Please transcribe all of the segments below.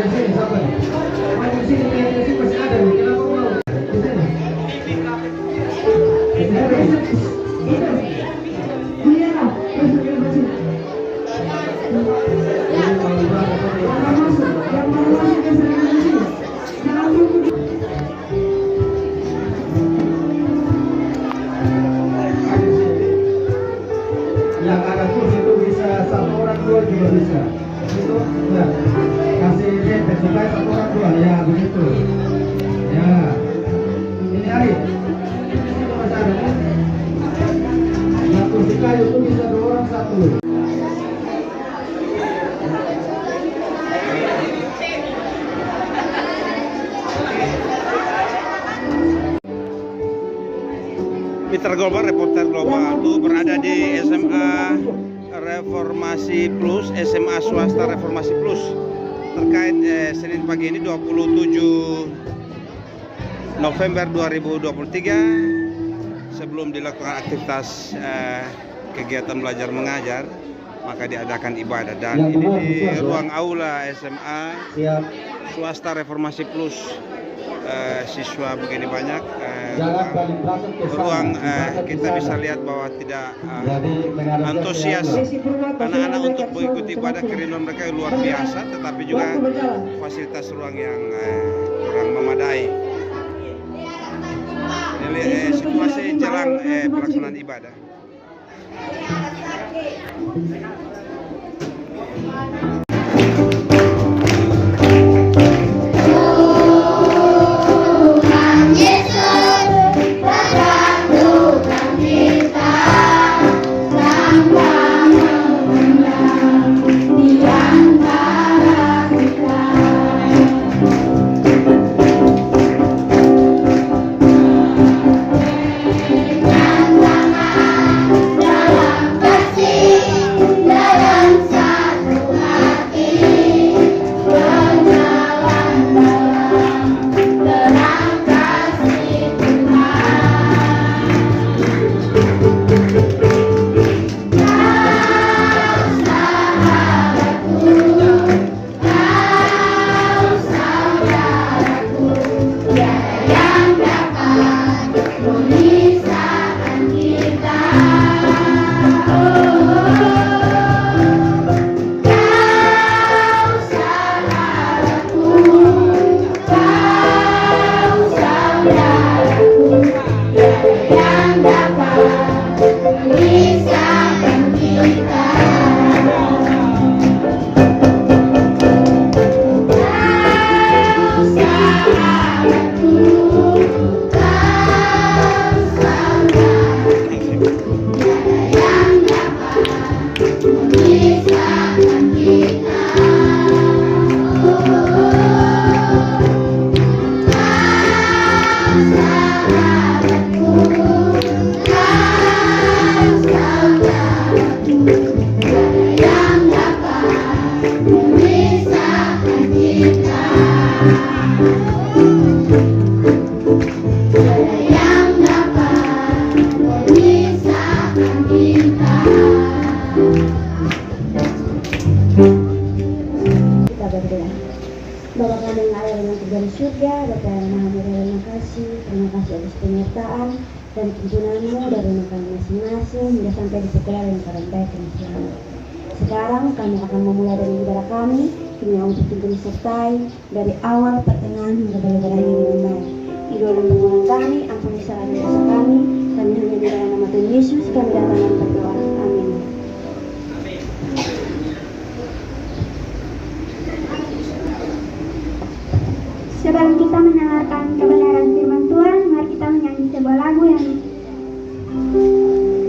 di sini siapa nih? Maju di sini, di sini masih ada nih. Kenapa mau? Di sini. Yang ada kursi itu bisa satu orang dua juga bisa. Itu ya kasih dempet supaya satu orang dua ya begitu. Ya ini Ari. Ini masih ada kan? Yang kursi kayu itu bisa dua orang satu. Mitra Global, reporter global itu berada di SMA Reformasi Plus, SMA Swasta Reformasi Plus terkait Senin pagi ini 27 November 2023 sebelum dilakukan aktivitas kegiatan belajar mengajar maka diadakan ibadah dan ini di ruang aula SMA Swasta Reformasi Plus. Siswa begini banyak ruang kita bisa lihat bahwa tidak antusias anak-anak untuk mengikuti ibadah, kerinduan mereka yang luar biasa, tetapi juga fasilitas ruang yang kurang memadai. Ini situasi jelang pelaksanaan ibadah. Bapa kami yang ada dalam kerjaan surga, Bapa yang maha mulia, terima kasih atas penyertaan dan tuntunanmu dari rumah kami masing-masing hingga sampai di sekolah yang kami baik dan selamat. Sekarang kami akan memulai dari ibadah kami, kiranya untuk tuntun sertai dari awal pertengahan hingga berakhir dengan baik. Idul dan permohonan kami, ampuni salah dan dosa kami hanya di dalam nama Tuhan Yesus kami datang dan berdoa. Amin. Sebelum kita mendengarkan kebenaran firman Tuhan, mari kita menyanyi sebuah lagu yang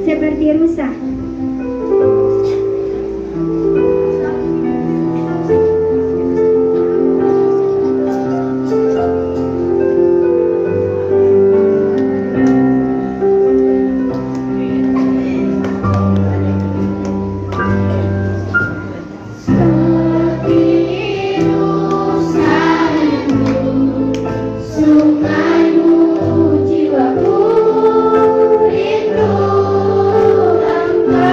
seperti rusa. Jiwaku rindu engkau.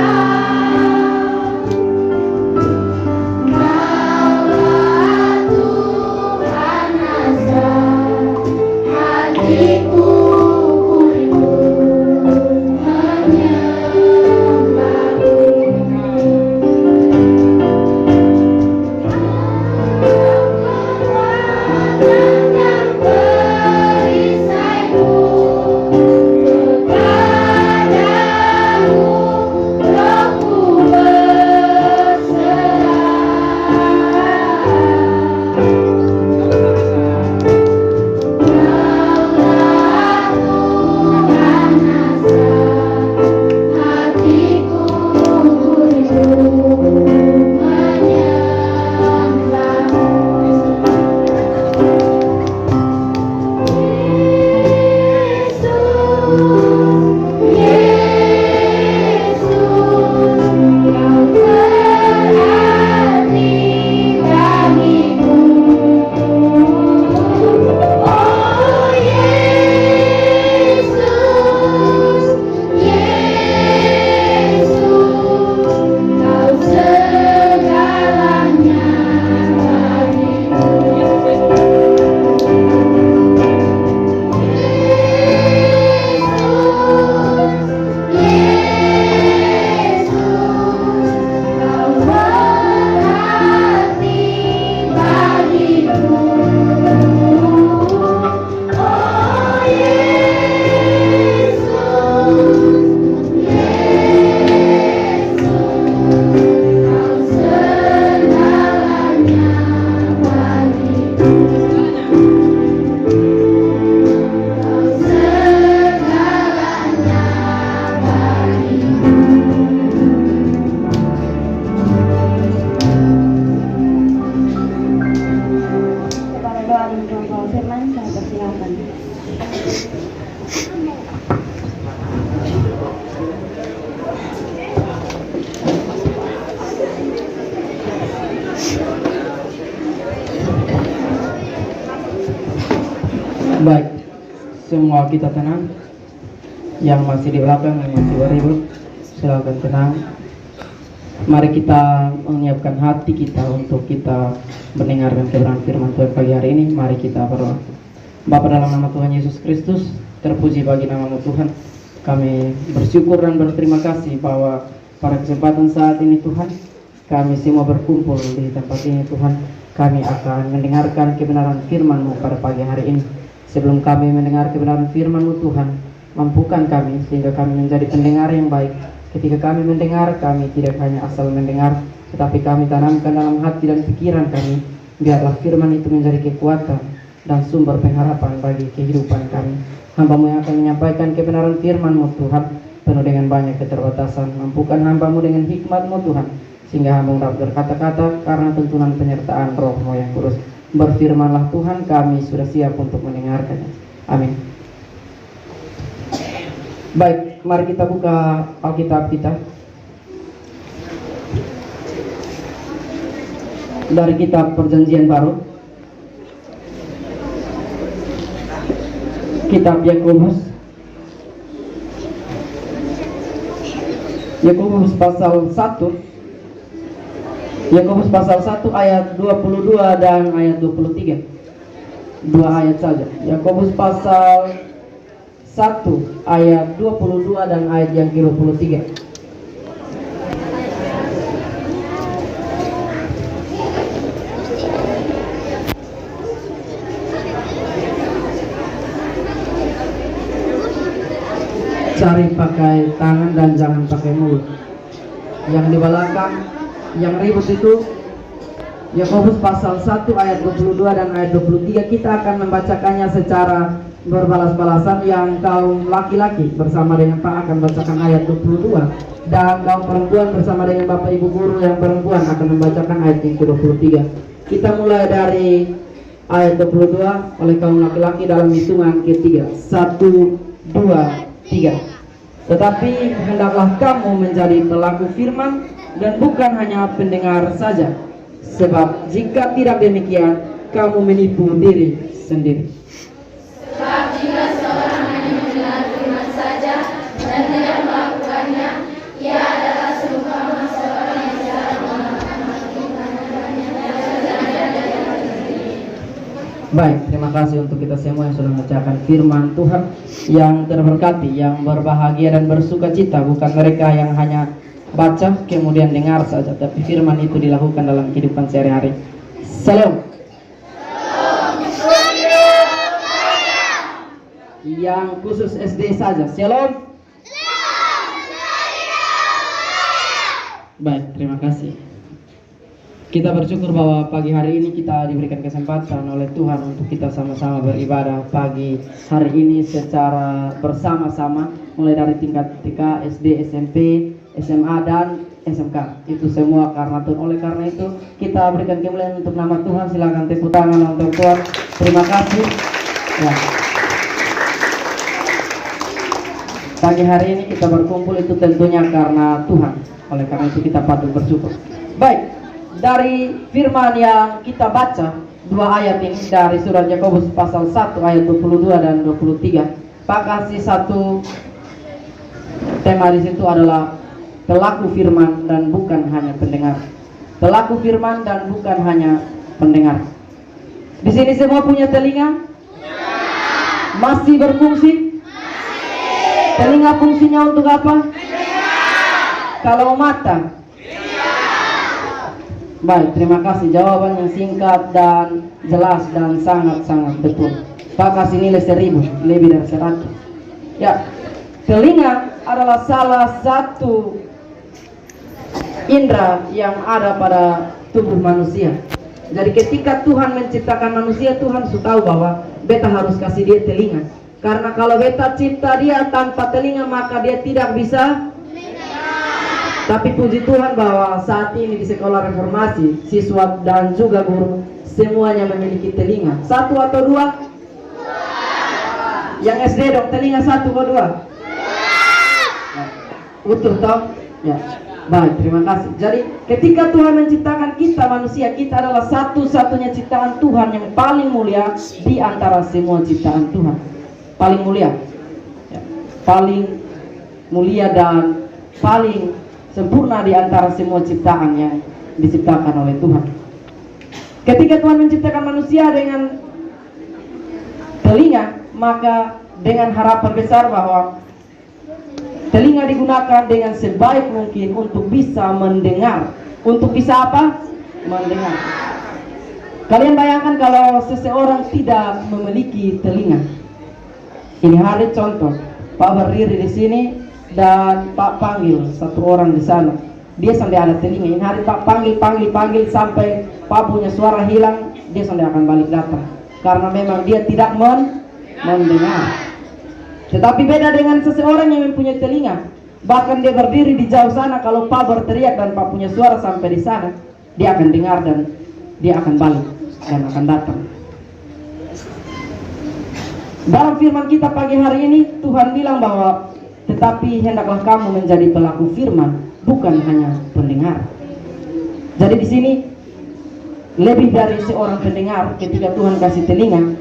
Mau kita tenang? Yang masih di belakang, yang masih beribut, silakan tenang. Mari kita menyiapkan hati kita untuk kita mendengarkan kebenaran firman Tuhan pagi hari ini. Mari kita berdoa. Bapa, dalam nama Tuhan Yesus Kristus, terpuji bagi nama-Mu Tuhan. Kami bersyukur dan berterima kasih bahwa pada kesempatan saat ini Tuhan, kami semua berkumpul di tempat ini Tuhan. Kami akan mendengarkan kebenaran firman-Mu pada pagi hari ini. Sebelum kami mendengar kebenaran firman-Mu Tuhan, mampukan kami sehingga kami menjadi pendengar yang baik. Ketika kami mendengar, kami tidak hanya asal mendengar, tetapi kami tanamkan dalam hati dan pikiran kami. Biarlah firman itu menjadi kekuatan dan sumber pengharapan bagi kehidupan kami. Hamba-Mu yang akan menyampaikan kebenaran firman-Mu Tuhan, penuh dengan banyak keterbatasan. Mampukan hamba-Mu dengan hikmat-Mu Tuhan, sehingga hamba dapat berkata-kata karena tuntunan penyertaan Roh-Mu yang kudus. Berfirmanlah Tuhan, kami sudah siap untuk mendengarkannya. Amin. Baik, mari kita buka Alkitab kita dari kitab Perjanjian Baru, kitab Yakobus pasal 1. Yakobus pasal 1 ayat 22 dan ayat 23. Dua ayat saja. Yakobus pasal 1 ayat 22 dan ayat yang ke-23. Cari pakai tangan dan jangan pakai mulut. Yang di belakang yang ribut itu Yakobus pasal 1 ayat 22 dan ayat 23. Kita akan membacakannya secara berbalas-balasan. Yang kaum laki-laki bersama dengan Pak akan bacakan ayat 22, dan kaum perempuan bersama dengan Bapak Ibu guru yang perempuan akan membacakan ayat yang ke-23. Kita mulai dari ayat 22 oleh kaum laki-laki dalam hitungan ketiga. 1, 2, 3. Tetapi hendaklah kamu menjadi pelaku firman dan bukan hanya pendengar saja, sebab jika tidak demikian kamu menipu diri sendiri. Sebab jika seorang hanya mendengar firman saja dan tidak melakukannya, ia adalah seumpama seorang yang sedang memakan Baik, terima kasih untuk kita semua yang sudah membacakan firman Tuhan. Yang terberkati, yang berbahagia dan bersuka cita bukan mereka yang hanya baca kemudian dengar saja, tapi firman itu dilakukan dalam kehidupan sehari-hari. Salam. Yang khusus SD saja. Shalom. Baik, terima kasih. Kita bersyukur bahwa pagi hari ini kita diberikan kesempatan oleh Tuhan untuk kita sama-sama beribadah pagi hari ini secara bersama-sama, mulai dari tingkat TK, SD, SMP, SMA dan SMK. Itu semua karena Tuhan. Oleh karena itu kita berikan kemuliaan untuk nama Tuhan. Silakan tepuk tangan untuk Tuhan. Terima kasih. Ya. Pagi hari ini kita berkumpul itu tentunya karena Tuhan. Oleh karena itu kita patut bersyukur. Baik, dari firman yang kita baca, dua ayat ini dari surat Yakobus pasal 1 ayat 22 dan 23. Pak kasih satu tema di situ adalah pelaku firman dan bukan hanya pendengar. Pelaku firman dan bukan hanya pendengar. Di sini semua punya telinga? Masih berfungsi? Telinga fungsinya untuk apa? Kalau mata? Baik, terima kasih. Jawaban yang singkat dan jelas dan sangat-sangat betul. Pak kasih nilai 1000, lebih dari 100. Ya, telinga adalah salah satu indera yang ada pada tubuh manusia. Jadi ketika Tuhan menciptakan manusia, Tuhan sudah tahu bahwa beta harus kasih dia telinga. Karena kalau beta cipta dia tanpa telinga, maka dia tidak bisa. Tapi puji Tuhan bahwa saat ini di sekolah reformasi, siswa dan juga guru semuanya memiliki telinga. 1 atau 2? Yang SD dong, telinga 1 atau 2? Betul toh? Ya. Baik, terima kasih. Jadi ketika Tuhan menciptakan kita manusia, kita adalah satu-satunya ciptaan Tuhan yang paling mulia di antara semua ciptaan Tuhan. paling mulia, ya, paling mulia dan paling sempurna di antara semua ciptaan yang diciptakan oleh Tuhan. Ketika Tuhan menciptakan manusia dengan telinga, maka dengan harapan besar bahwa telinga digunakan dengan sebaik mungkin untuk bisa mendengar. Untuk bisa apa? Mendengar. Kalian bayangkan kalau seseorang tidak memiliki telinga. Ini hari contoh, Pak berdiri di sini dan Pak panggil satu orang di sana. Dia sampai ada telinga. Ini hari Pak panggil sampai Pak punya suara hilang, dia sampai akan balik datang. Karena memang dia tidak mendengar. Tetapi beda dengan seseorang yang mempunyai telinga. Bahkan dia berdiri di jauh sana, kalau Pak berteriak dan Pak punya suara sampai di sana, dia akan dengar dan dia akan balik dan akan datang. Dalam firman kita pagi hari ini, Tuhan bilang bahwa tetapi hendaklah kamu menjadi pelaku firman, bukan hanya pendengar. Jadi di sini lebih dari seorang pendengar. Ketika Tuhan kasih telinga,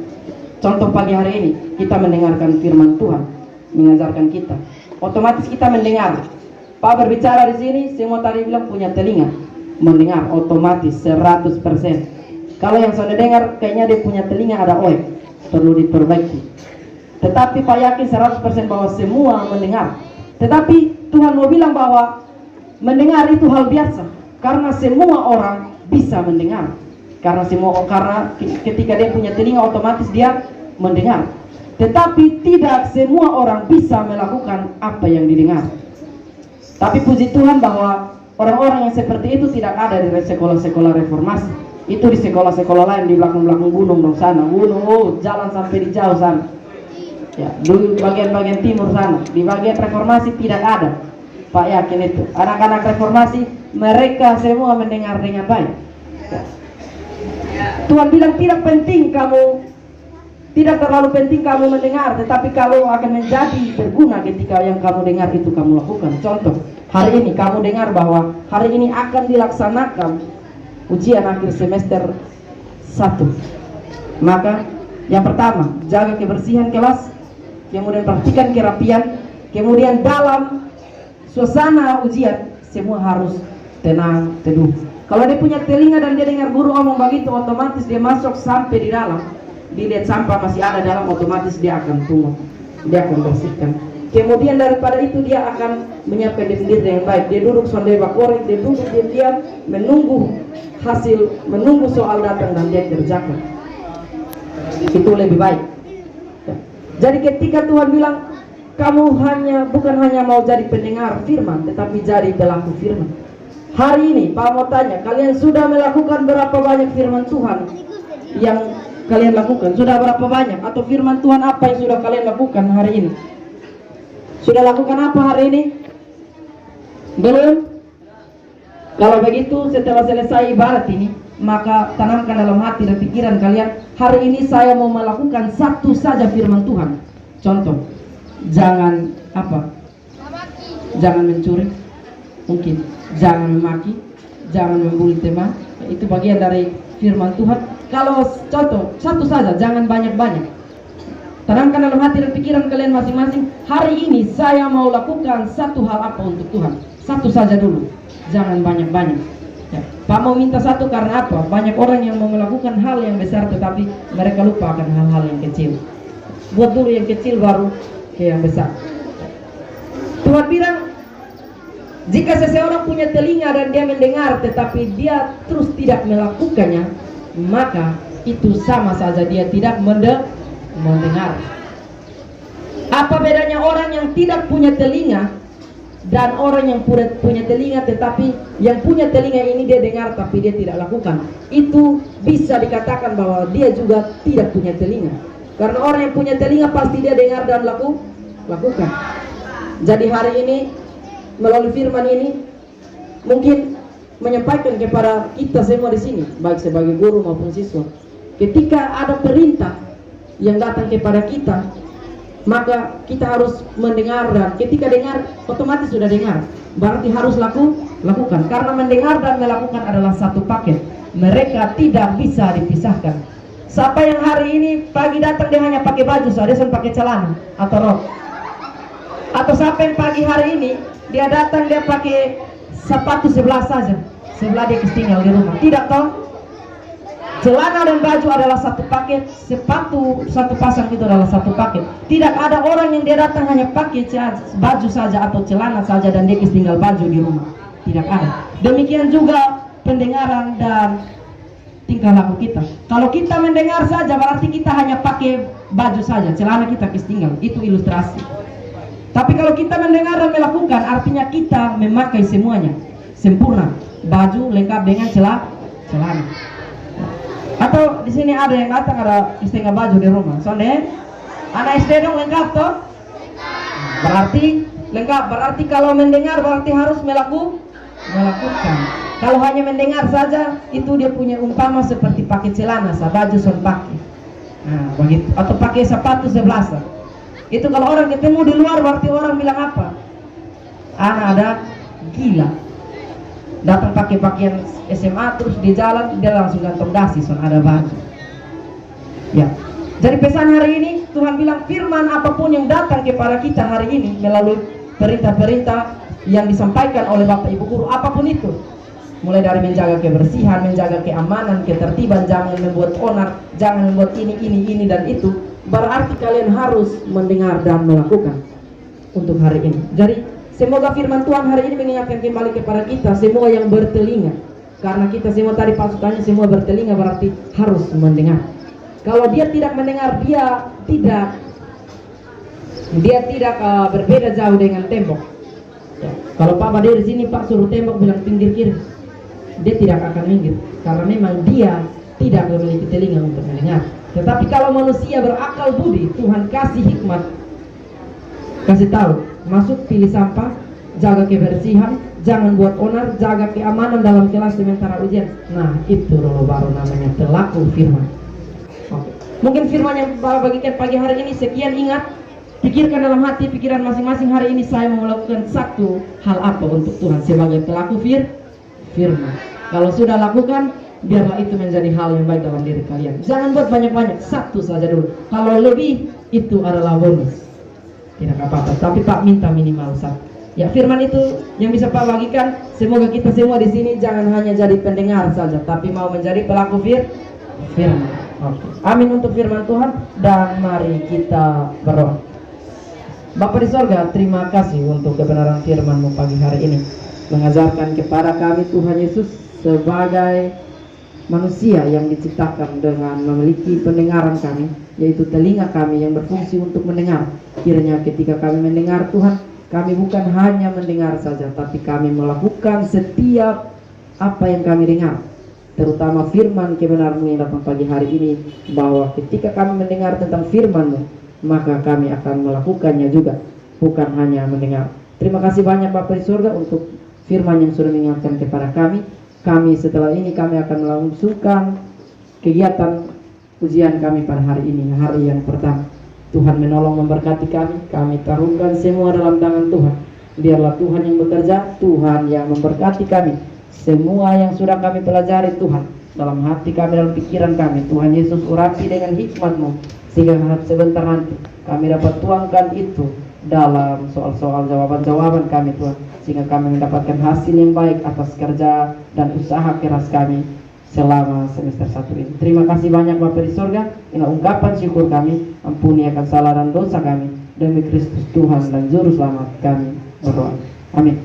contoh pagi hari ini kita mendengarkan firman Tuhan mengajarkan kita, otomatis kita mendengar. Pak berbicara di sini, semua tadi bilang punya telinga, mendengar otomatis 100%. Kalau yang sudah dengar kayaknya dia punya telinga ada oek, perlu diperbaiki. Tetapi Pak yakin 100% bahwa semua mendengar. Tetapi Tuhan mau bilang bahwa mendengar itu hal biasa, karena semua orang bisa mendengar. Karena ketika dia punya telinga otomatis dia mendengar. Tetapi tidak semua orang bisa melakukan apa yang didengar. Tapi puji Tuhan bahwa orang-orang yang seperti itu tidak ada di sekolah-sekolah reformasi. Itu di sekolah-sekolah lain di belakang-belakang gunung dong sana. Gunung, jalan sampai di jauh sana. Ya, di bagian-bagian timur sana. Di bagian reformasi tidak ada. Pak yakin itu. Anak-anak reformasi mereka semua mendengar dengan baik. Ya. Tuhan bilang tidak terlalu penting kamu mendengar, tetapi kalau akan menjadi berguna ketika yang kamu dengar itu kamu lakukan. Contoh, hari ini kamu dengar bahwa hari ini akan dilaksanakan ujian akhir semester 1. Maka yang pertama, jaga kebersihan kelas, kemudian perhatikan kerapian, kemudian dalam suasana ujian semua harus tenang, teduh. Kalau dia punya telinga dan dia dengar guru omong begitu, otomatis dia masuk sampai di dalam, dilihat sampah masih ada dalam, otomatis dia akan pungut, dia akan bersihkan. Kemudian daripada itu dia akan menyiapkan diri sendiri dengan baik. Dia duduk sambil korek, dia duduk diam-diam menunggu hasil, menunggu soal datang dan dia kerjakan. Itu lebih baik. Jadi ketika Tuhan bilang kamu bukan hanya mau jadi pendengar firman, tetapi jadi pelaku firman. Hari ini Pak mau tanya, kalian sudah melakukan berapa banyak firman Tuhan yang kalian lakukan? Sudah berapa banyak? Atau firman Tuhan apa yang sudah kalian lakukan hari ini? Sudah lakukan apa hari ini? Belum? Kalau begitu setelah selesai ibarat ini, maka tanamkan dalam hati dan pikiran kalian, hari ini saya mau melakukan satu saja firman Tuhan. Contoh, jangan mencuri, mungkin jangan memaki, jangan membuli teman. Itu bagian dari firman Tuhan. Kalau contoh satu saja, jangan banyak-banyak. Tanamkan dalam hati dan pikiran kalian masing-masing, hari ini saya mau lakukan satu hal apa untuk Tuhan. Satu saja dulu, jangan banyak-banyak. Ya, Pak mau minta satu karena apa? Banyak orang yang mau melakukan hal yang besar tetapi mereka lupa akan hal-hal yang kecil. Buat dulu yang kecil baru ke yang besar. Tuhan bilang, jika seseorang punya telinga dan dia mendengar tetapi dia terus tidak melakukannya, maka itu sama saja dia tidak mendengar. Apa bedanya orang yang tidak punya telinga dan orang yang punya telinga tetapi yang punya telinga ini dia dengar tapi dia tidak lakukan? Itu bisa dikatakan bahwa dia juga tidak punya telinga. Karena orang yang punya telinga pasti dia dengar dan lakukan. Jadi hari ini melalui firman ini mungkin menyampaikan kepada kita semua di sini, baik sebagai guru maupun siswa, ketika ada perintah yang datang kepada kita, maka kita harus mendengar, dan ketika dengar otomatis sudah dengar, berarti harus lakukan. Karena mendengar dan melakukan adalah satu paket, mereka tidak bisa dipisahkan. Siapa yang hari ini pagi datang dia hanya pakai baju saja, dia pakai celana atau rok? Atau siapa yang pagi hari ini dia datang dia pakai sepatu sebelah saja, sebelah dia tinggal di rumah? Tidak toh? Celana dan baju adalah satu paket, sepatu satu pasang itu adalah satu paket. Tidak ada orang yang dia datang hanya pakai baju saja atau celana saja dan dia tinggal baju di rumah. Tidak ada. Demikian juga pendengaran dan tingkah laku kita. Kalau kita mendengar saja berarti kita hanya pakai baju saja, celana kita tinggal. Itu ilustrasi. Tapi kalau kita mendengar dan melakukan, artinya kita memakai semuanya sempurna. Baju lengkap dengan celana. Atau di sini ada yang datang ada setengah baju di rumah. Soalnya anak SD dong lengkap toh? Berarti lengkap. Berarti kalau mendengar berarti harus melakukan. Kalau hanya mendengar saja itu dia punya umpama seperti pakai celana, baju son pakai. Nah, begitu. Atau pakai sepatu sebelah. Itu kalau orang ketemu di luar berarti orang bilang apa? Anak ada gila. Datang pakai pakaian SMA terus di jalan dia langsung gantung dasi son ada baju. Ya. Jadi pesan hari ini Tuhan bilang firman apapun yang datang kepada kita hari ini melalui perintah-perintah yang disampaikan oleh Bapak Ibu guru apapun itu. Mulai dari menjaga kebersihan, menjaga keamanan, ketertiban, jangan membuat onar, jangan membuat ini dan itu. Berarti kalian harus mendengar dan melakukan untuk hari ini. Jadi semoga firman Tuhan hari ini mengingatkan kembali kepada kita semua yang bertelinga. Karena kita semua tadi pasukannya semua bertelinga berarti harus mendengar. Kalau dia tidak mendengar dia tidak berbeda jauh dengan tembok. Ya. Kalau Pak Bade di sini Pak suruh tembok bilang pinggir kiri, dia tidak akan minggir karena memang dia tidak memiliki telinga untuk mendengar. Tetapi kalau manusia berakal budi, Tuhan kasih hikmat, kasih tahu, masuk pilih sampah, jaga kebersihan, jangan buat onar, jaga keamanan dalam kelas sementara ujian. Nah itu dulu baru namanya pelaku firman. Oke. Mungkin firman yang Bapak bagikan pagi hari ini sekian, ingat, pikirkan dalam hati pikiran masing-masing hari ini saya mau melakukan satu hal apa untuk Tuhan sebagai pelaku firman. Kalau sudah lakukan, biarlah itu menjadi hal yang baik dalam diri kalian. Jangan buat banyak-banyak, satu saja dulu. Kalau lebih itu adalah bonus, tidak apa-apa. Tapi Pak minta minimal satu. Ya firman itu yang bisa Pak bagikan. Semoga kita semua di sini jangan hanya jadi pendengar saja, tapi mau menjadi pelaku firman. Oke. Amin untuk firman Tuhan dan mari kita berdoa. Bapa di sorga, terima kasih untuk kebenaran firman-Mu pagi hari ini, mengajarkan kepada kami Tuhan Yesus sebagai manusia yang diciptakan dengan memiliki pendengaran kami, yaitu telinga kami yang berfungsi untuk mendengar. Kiranya ketika kami mendengar Tuhan, kami bukan hanya mendengar saja, tapi kami melakukan setiap apa yang kami dengar, terutama firman kebenaran-Mu yang datang pagi hari ini, bahwa ketika kami mendengar tentang firman-Mu, maka kami akan melakukannya juga, bukan hanya mendengar. Terima kasih banyak Bapa di surga untuk firman yang sudah mengingatkan kepada kami. Kami setelah ini kami akan melangsungkan kegiatan ujian kami pada hari ini, hari yang pertama. Tuhan menolong memberkati kami, kami taruhkan semua dalam tangan Tuhan. Biarlah Tuhan yang bekerja, Tuhan yang memberkati kami. Semua yang sudah kami pelajari Tuhan, dalam hati kami, dalam pikiran kami, Tuhan Yesus urapi dengan hikmat-Mu, sehingga sebentar nanti kami dapat tuangkan itu dalam soal-soal jawaban-jawaban kami Tuhan, sehingga kami mendapatkan hasil yang baik atas kerja dan usaha keras kami selama semester 1 ini. Terima kasih banyak Bapa di surga. Inilah ungkapan syukur kami. Ampuni akan salah dan dosa kami, demi Kristus Tuhan dan Juru Selamat kami berdoa. Amin.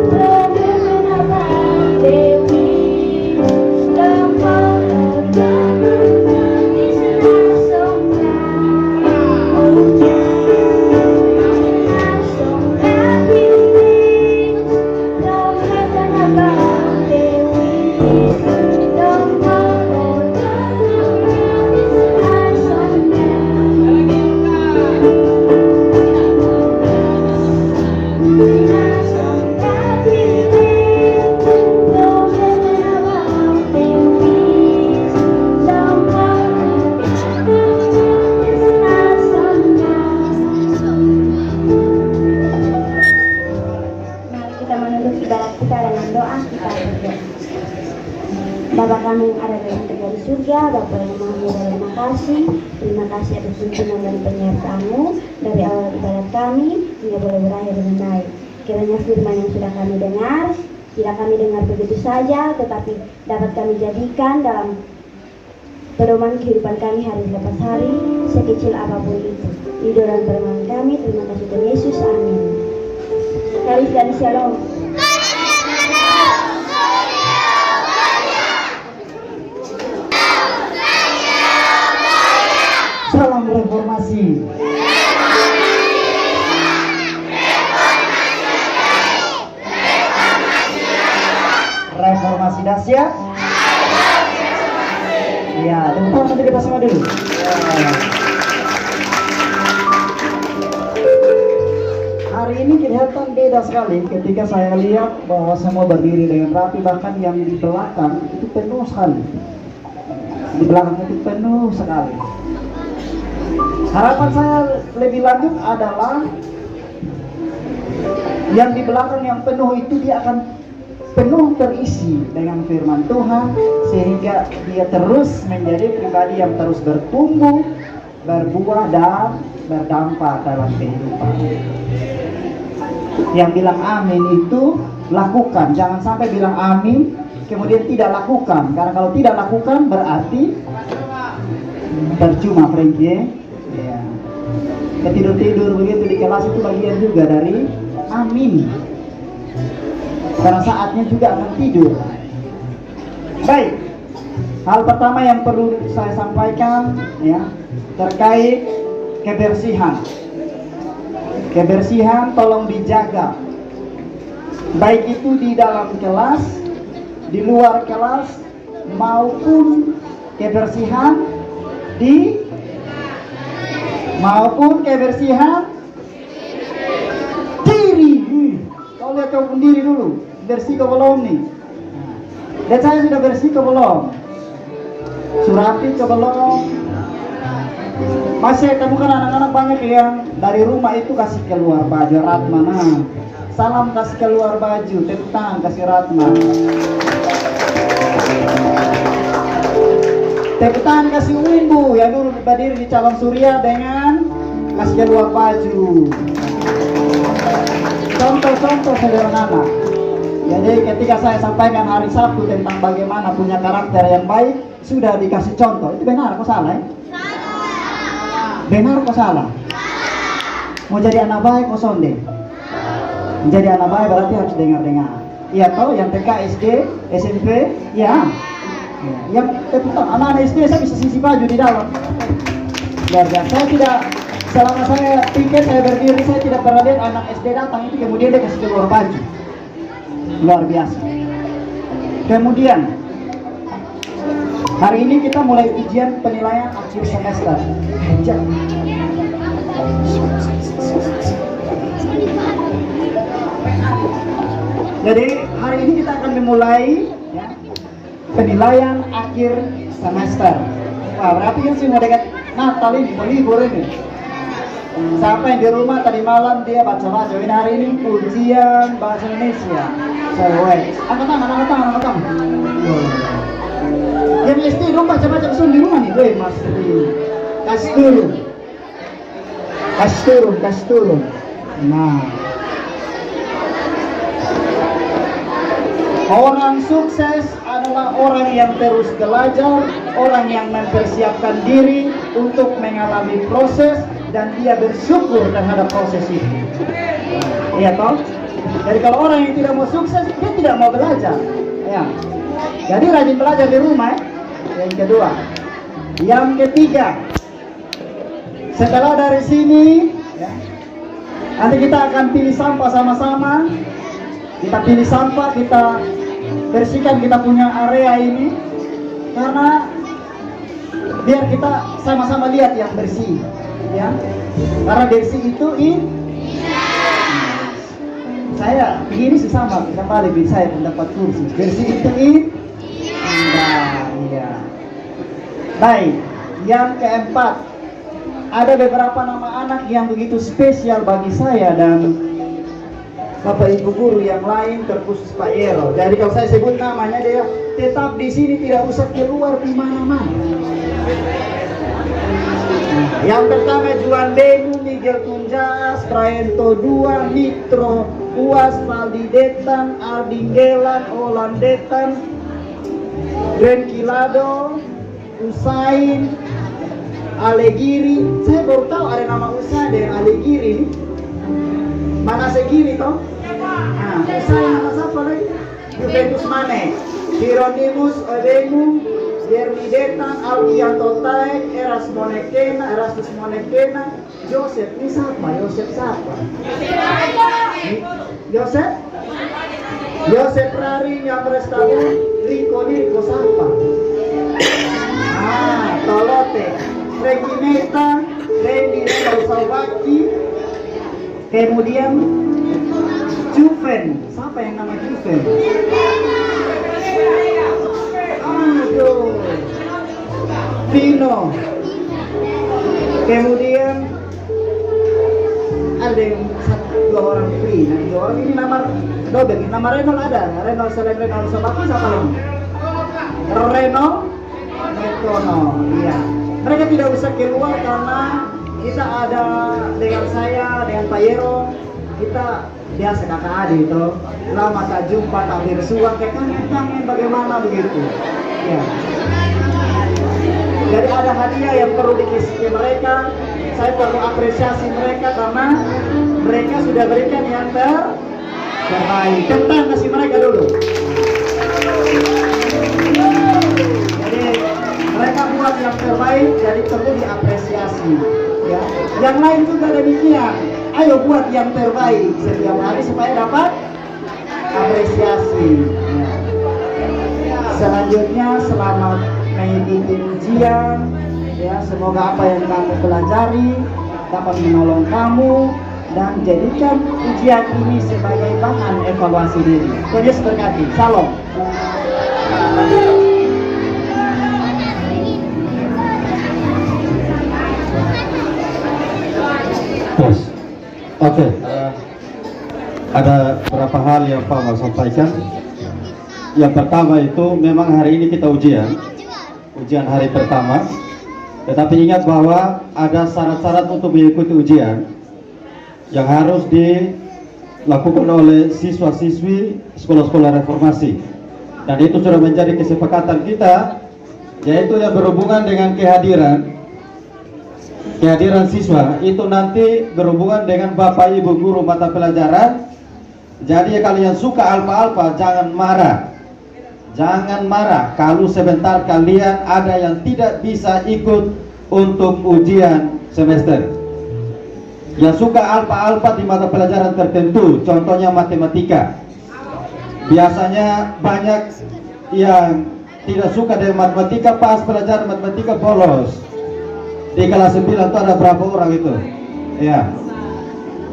Bagaimana pandai surga, Bapa yang Maha Mulia, terima kasih. Terima kasih atas tuntunan dan penyertaan-Mu dari awal ibadat kami hingga boleh berakhir dengan baik. Kiranya firman yang sudah kami dengar, tidak kami dengar begitu saja, tetapi dapat kami jadikan dalam pedoman kehidupan kami hari lepas hari, sekecil apapun itu. Ridho dan permohonan kami, terima kasih Tuhan Yesus, amin. Kalis dan shalom. Salam reformasi. Reformasi dahsyat. Ya, tepuk tangan untuk kita semua dulu. Ya. Hari ini kelihatan beda sekali ketika saya lihat bahwa semua berdiri dengan rapi, bahkan yang di belakang itu penuh sekali. Di belakang itu penuh sekali. Harapan saya lebih lanjut adalah yang di belakang yang penuh itu dia akan penuh terisi dengan firman Tuhan, sehingga dia terus menjadi pribadi yang terus bertumbuh, berbuah dan berdampak dalam kehidupan. Yang bilang amin itu lakukan, jangan sampai bilang amin kemudian tidak lakukan, karena kalau tidak lakukan berarti percuma, Frankie. Ya. Ketidur-tidur begitu di kelas itu bagian juga dari amin. Karena saatnya juga akan tidur. Baik. Hal pertama yang perlu saya sampaikan ya, terkait kebersihan. Kebersihan tolong dijaga. Baik itu di dalam kelas, di luar kelas, maupun kebersihan di diri. Kau lihat kau sendiri dulu, bersih kau belum nih? Dan saya sudah bersih kau belum? Surati kau belum? Masih temukan anak-anak banyak yang dari rumah itu kasih keluar baju. Ratmana, salam kasih keluar baju, tepuk tangan kasih Ratma. Tepuk tangan kasih Wimbu yang dulu berdiri di Calon Surya dengan kasih keluar baju. Contoh-contoh sederhana. Jadi ketika saya sampaikan hari Sabtu tentang bagaimana punya karakter yang baik, sudah dikasih contoh. Itu benar kok salah ya? Benar kok salah? Mau jadi anak baik kok sonde? Menjadi anak baik berarti harus dengar-dengar. Iya toh, yang TK, SD, SMP, ya. Yang anak-anak SD saya bisa sisi baju di dalam. Luar biasa. Saya tidak, selama saya pikir saya berdiri, saya tidak pernah lihat anak SD datang itu kemudian dia kasih keluar baju. Luar biasa. Kemudian hari ini kita mulai ujian penilaian akhir semester. Jadi hari ini kita akan memulai ya, penilaian akhir semester. Wah, berarti kan sih mau dekat Natal ini, mau libur ini. Siapa yang di rumah tadi malam dia baca-baca. Ini hari ini ujian bahasa Indonesia. Angkat tangan. Yang SD dong baca-baca kesun di rumah nih, weh mas. Kasih turun. Nah, orang sukses adalah orang yang terus belajar, orang yang mempersiapkan diri untuk mengalami proses dan dia bersyukur terhadap proses itu. Iya toh? Jadi kalau orang yang tidak mau sukses, dia tidak mau belajar. Ya. Jadi rajin belajar di rumah. Yang kedua, yang ketiga, setelah dari sini, ya, nanti kita akan pilih sampah sama-sama. Kita pilih sampah, kita bersihkan kita punya area ini, karena biar kita sama-sama lihat yang bersih, ya. Karena bersih itu saya begini sih sama lebih saya pendapat kursi bersih itu iya. Baik, yang keempat, ada beberapa nama anak yang begitu spesial bagi saya dan Bapak Ibu guru yang lain terkhusus Pak Yero. Jadi kalau saya sebut namanya dia tetap di sini, tidak usah keluar di mana-mana. Yang pertama Juan Benu, Miguel Tunjas, Praento 2, Mitro, Uas, Valdi Detan, Aldin Gelan, Olan Detan, Ren Kilado, Usain, Alegiri. Saya baru tahu ada nama Usain dan Alegiri. Mana segiri toh? Nah, Usain nama siapa lagi? Juventus Mane, Hieronymus Odemu, Jeremy Detan, Alfianto Taek, Erasmus Monekena, Joseph. Ini siapa? Joseph siapa? Joseph Rari yang Restabu, Rico siapa? Tolote, Frankie Meta, Randy Saubaki, kemudian Juven. Siapa yang nama Juven? Aduh, Vino. Kemudian ada yang dua orang free. Nah, dua orang ini nama double. Nama Renol ada. Renol selain Renol Sabaki siapa lagi? Renol Metono. Iya. Mereka tidak usah keluar karena kita ada dengan saya, dengan Pak Yero. Kita biasa kakak adik itu. Lama tak jumpa, tak bersua, kayak kangen bagaimana begitu. Ya. Jadi ada hadiah yang perlu dikasih ke mereka. Saya perlu apresiasi mereka karena mereka sudah berikan yang terbaik. Tentang kasih mereka dulu. Jadi mereka buat yang terbaik, jadi perlu diapresiasi. Ya. Yang lain juga demikian. Ayo buat yang terbaik setiap hari supaya dapat apresiasi. Ya. Selanjutnya selamat mengikuti ujian. Ya, semoga apa yang kamu pelajari dapat menolong kamu dan jadikan ujian ini sebagai bahan evaluasi diri. Tuhan Yesus berkati. Shalom. Yes. Oke. Ada beberapa hal yang Pak mau sampaikan. Yang pertama itu memang hari ini kita ujian hari pertama. Tetapi ingat bahwa ada syarat-syarat untuk mengikuti ujian yang harus dilakukan oleh siswa-siswi sekolah-sekolah reformasi. Dan itu sudah menjadi kesepakatan kita, yaitu yang berhubungan dengan kehadiran siswa. Itu nanti berhubungan dengan Bapak Ibu guru mata pelajaran. Jadi kalau yang suka alfa-alfa jangan marah. Jangan marah kalau sebentar kalian ada yang tidak bisa ikut untuk ujian semester. Yang suka alfa-alfa di mata pelajaran tertentu, contohnya matematika. Biasanya banyak yang tidak suka dengan matematika, pas pelajaran matematika bolos. Di kelas 9 itu ada berapa orang itu? Ya.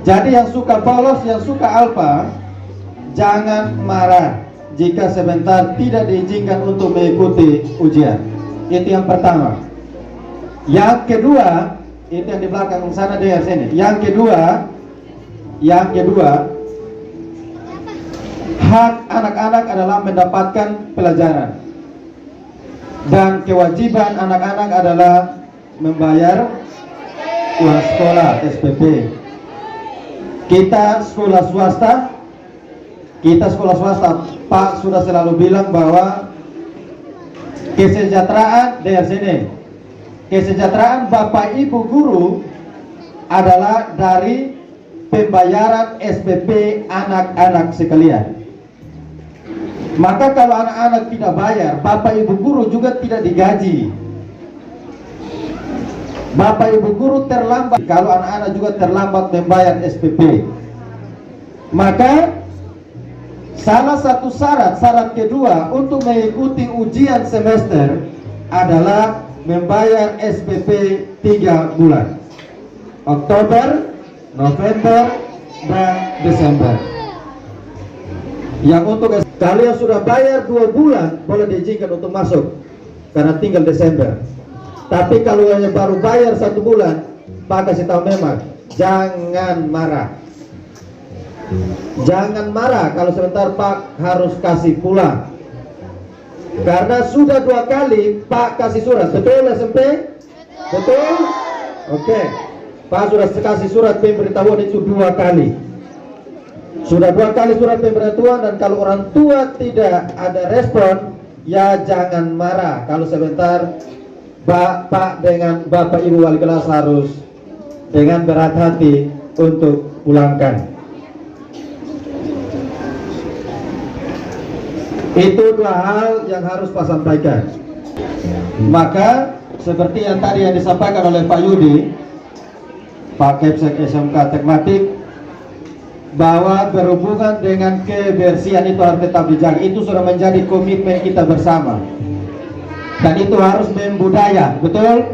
Jadi yang suka bolos, yang suka alfa, jangan marah jika sebentar tidak diizinkan untuk mengikuti ujian. Itu yang pertama. Yang kedua, itu yang di belakang sana dengar sini. Yang kedua, hak anak-anak adalah mendapatkan pelajaran. Dan kewajiban anak-anak adalah membayar uang sekolah SPP. Kita sekolah swasta, Pak sudah selalu bilang bahwa kesejahteraan dari sini, kesejahteraan Bapak Ibu guru adalah dari pembayaran SPP anak-anak sekalian. Maka kalau anak-anak tidak bayar, Bapak Ibu guru juga tidak digaji. Bapak Ibu guru terlambat, kalau anak-anak juga terlambat membayar SPP. Maka salah satu syarat kedua untuk mengikuti ujian semester adalah membayar SPP 3 bulan. Oktober, November, dan Desember. Yang untuk kalian sudah bayar 2 bulan boleh diizinkan untuk masuk karena tinggal Desember. Tapi kalau hanya baru bayar 1 bulan, Pak kasih tahu memang jangan marah. Jangan marah kalau sebentar Pak harus kasih pulang. Karena sudah 2 kali Pak kasih surat. Betul SMP? Betul? Oke. Pak sudah kasih surat pemberitahuan itu 2 kali. Sudah 2 kali surat pemberitahuan, dan kalau orang tua tidak ada respon, ya jangan marah. Kalau sebentar Pak dengan Bapak Ibu wali kelas harus dengan berat hati untuk pulangkan. Itu 2 hal yang harus Pak sampaikan. Maka seperti yang tadi yang disampaikan oleh Pak Yudi, Pak Kepsek SMK Tekmatik, bahwa berhubungan dengan kebersihan itu harus tetap dijaga. Itu sudah menjadi komitmen kita bersama. Dan itu harus membudaya, betul?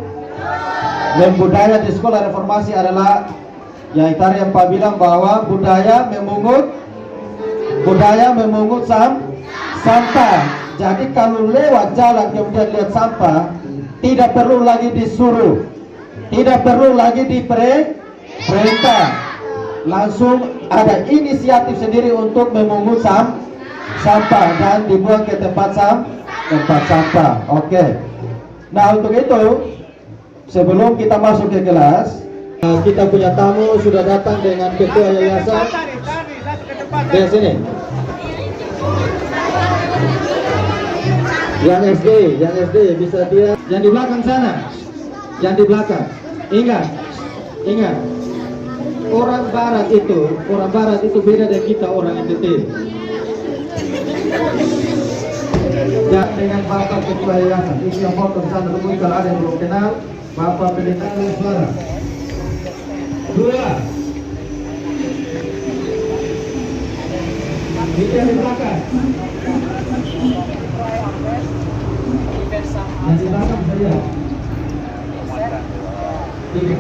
Membudaya di sekolah reformasi adalah yang tadi yang Pak bilang bahwa budaya memungut sampah. Jadi kalau lewat jalan kemudian lihat sampah, tidak perlu lagi disuruh, tidak perlu lagi diperintah, langsung ada inisiatif sendiri untuk memungut sampah dan dibuang ke tempat sampah. Oke. Nah, untuk itu sebelum kita masuk ke kelas, kita punya tamu sudah datang dengan ketua yayasan. Di sini. Yang SD bisa dia. Yang di belakang sana. Yang di belakang. Ingat. Orang barat itu beda dari kita orang NTT. Dan dengan Bapak Ketua Yayasan, isi yang foto di sana dulu kalau ada yang belum kenal, Bapak Pendeta Suara. 2. Itu yang di belakang. Yang di belakang saya. 3.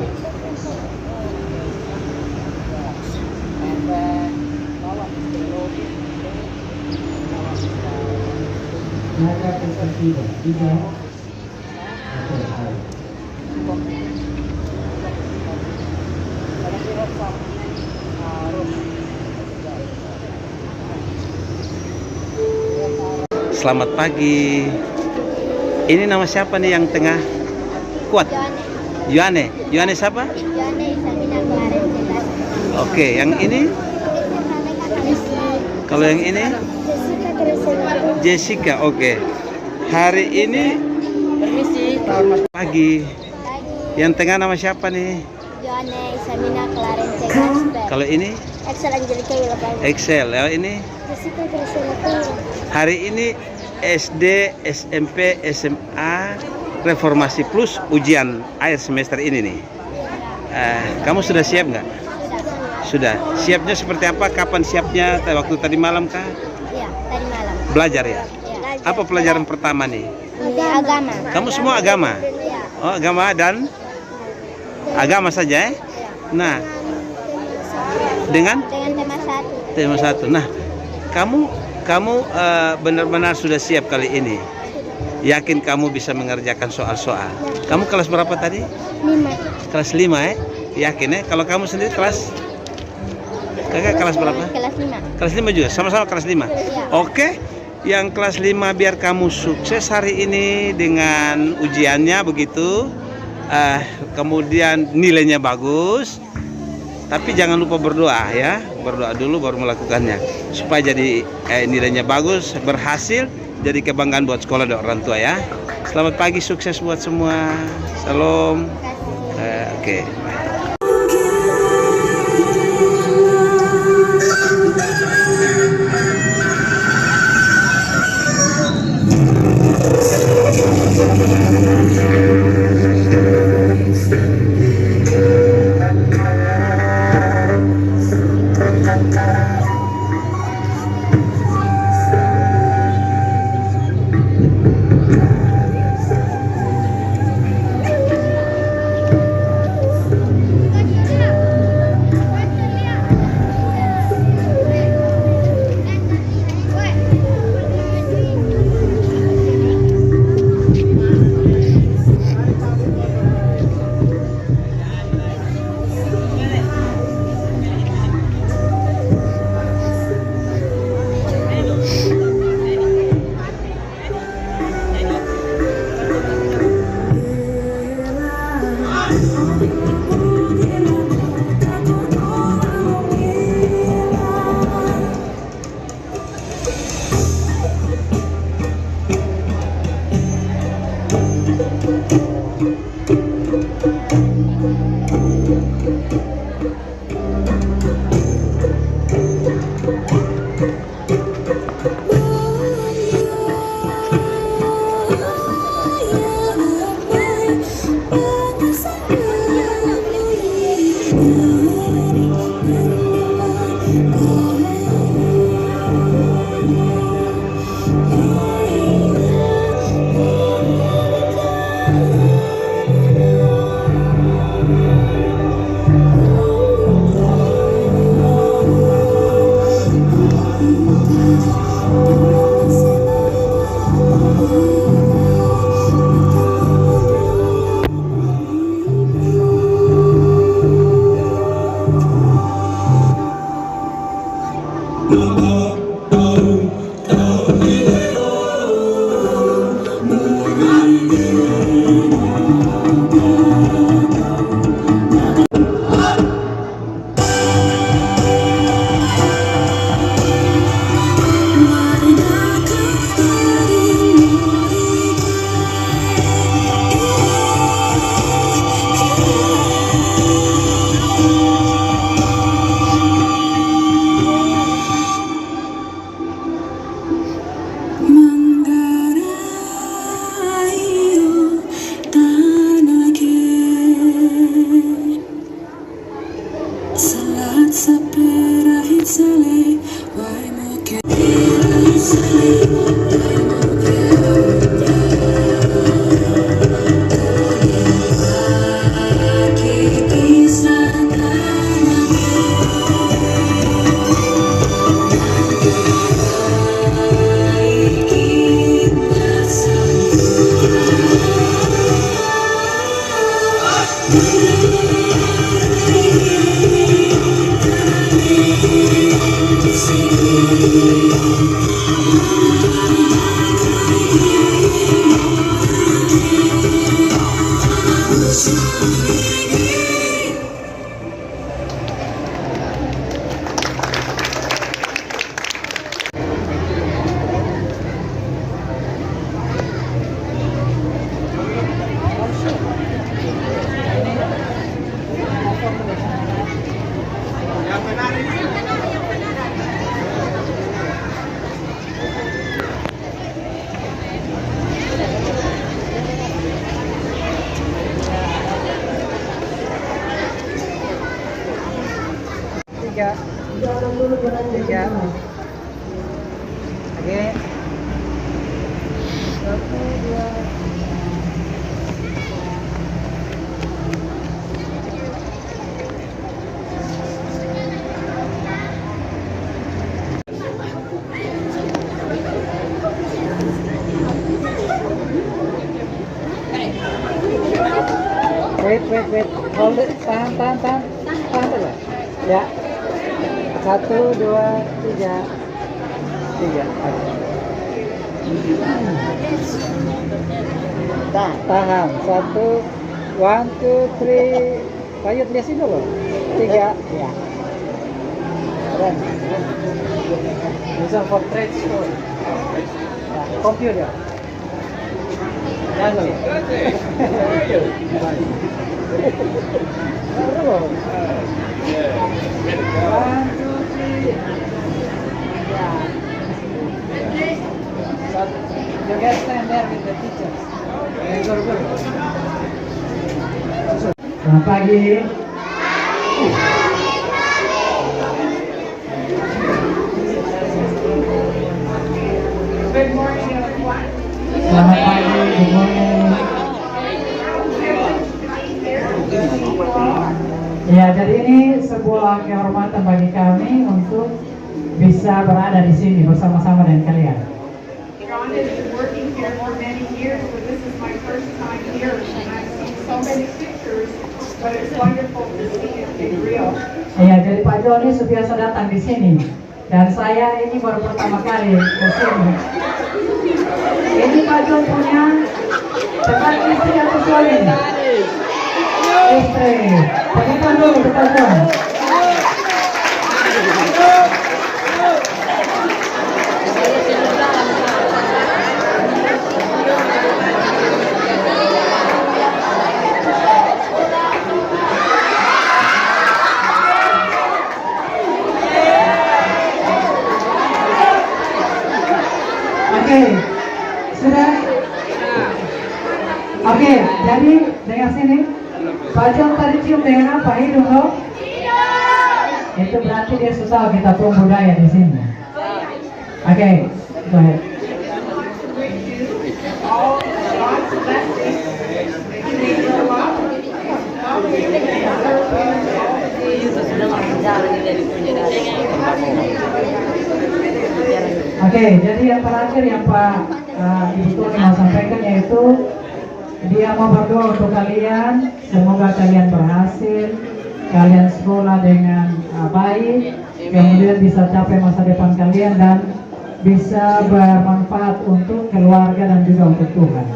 Naga kesaksian 3. Selamat pagi. Ini nama siapa nih yang tengah kuat? Yohane. Yohane siapa? Yohane Sabina Clarence Jelaska. Oke, yang ini? Kalau yang ini? Jessica. Oke. Hari ini selamat pagi. Yang tengah nama siapa nih? Yohane Sabina Clarence Jelaska. Kalau ini? Excel Angelica Wilabang. Excel. Yang ini? Jessica Graciela. Hari ini SD, SMP, SMA Reformasi Plus ujian akhir semester ini nih. Kamu sudah siap nggak? Sudah. Siapnya seperti apa? Kapan siapnya? Waktu tadi malam kah? Iya, tadi malam. Belajar ya? Iya. Apa pelajaran pertama nih? Agama. Kamu semua agama? Iya. Oh, agama dan agama saja ya? Nah, dengan tema 1. Nah, kamu benar-benar sudah siap kali ini. Yakin kamu bisa mengerjakan soal-soal. Kamu kelas berapa tadi? 5. Kelas 5 ya? Yakin ya? Kalau kamu sendiri kelas? Kakak kelas berapa? Kelas 5. Kelas 5 juga? Sama-sama kelas 5? Iya. Oke. Yang kelas 5 biar kamu sukses hari ini dengan ujiannya begitu. Kemudian nilainya bagus. Tapi jangan lupa berdoa ya. Berdoa dulu baru melakukannya. Supaya jadi nilainya bagus, berhasil, jadi kebanggaan buat sekolah dan orang tua ya. Selamat pagi, sukses buat semua. Salam. Oke. Tiga. Oke. 1, 2. Wait. Hold it. Tahan dulu. Ya. 1, 2, 3. Tahan. 1, 2, 3. Payut lihat sini dulu. 3. Ya. Keren. Bisa portrait store. Ya, computer. Jangan. You guys stand there with the teachers. Selamat pagi. Good morning, everyone. Selamat pagi. Good morning. Ya, jadi ini sebuah kehormatan bagi kami untuk bisa berada di sini bersama-sama dengan kalian. John has been working here for many years, but this is my first time here. And I've seen so many pictures, but it's wonderful to see it in real. Ya, jadi Pak Joni biasa datang di sini dan saya ini baru pertama kali ke sini. Ini Pak Jon punya teman istri atau suami? Istri. Berikan dulu ke Pak Jon. Oke, sudah. Oke, jadi dengan sini Pak Jon tadi cium dengan apa? Hidung loh? Itu berarti dia sudah tahu kita pun budaya di sini. Oke, go ahead. All God's blessings. He made you up. Oke, jadi yang terakhir yang Pak Ibu Tuni mau sampaikan yaitu dia mau berdoa untuk kalian, semoga kalian berhasil, kalian sekolah dengan baik, kemudian bisa capai masa depan kalian dan bisa bermanfaat untuk keluarga dan juga untuk Tuhan.